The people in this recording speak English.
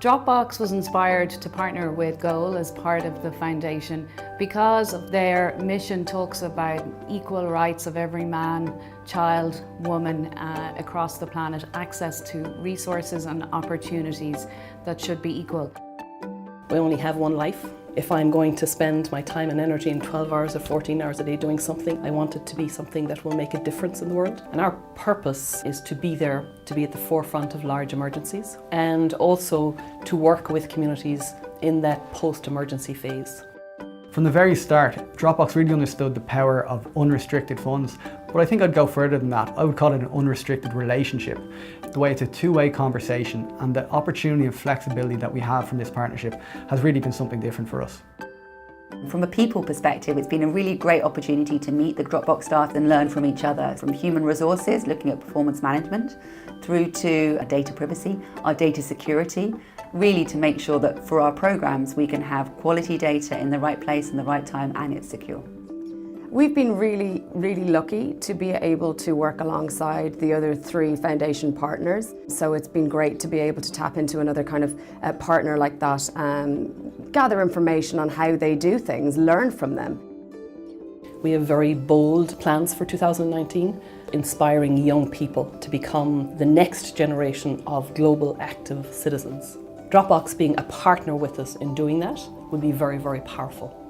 Dropbox was inspired to partner with Goal as part of the foundation because of their mission talks about equal rights of every man, child, woman across the planet, access to resources and opportunities that should be equal. We only have one life. If I'm going to spend my time and energy in 12 hours or 14 hours a day doing something, I want it to be something that will make a difference in the world. And our purpose is to be there, to be at the forefront of large emergencies, and also to work with communities in that post-emergency phase. From the very start, Dropbox really understood the power of unrestricted funds, but I think I'd go further than that. I would call it an unrestricted relationship. The way it's a two-way conversation, and the opportunity and flexibility that we have from this partnership has really been something different for us. From a people perspective, it's been a really great opportunity to meet the Dropbox staff and learn from each other, from human resources, looking at performance management, through to data privacy, our data security, really to make sure that for our programs we can have quality data in the right place in the right time and it's secure. We've been really lucky to be able to work alongside the other three foundation partners. So it's been great to be able to tap into another kind of partner like that and gather information on how they do things, learn from them. We have very bold plans for 2019, inspiring young people to become the next generation of global active citizens. Dropbox being a partner with us in doing that would be very, very powerful.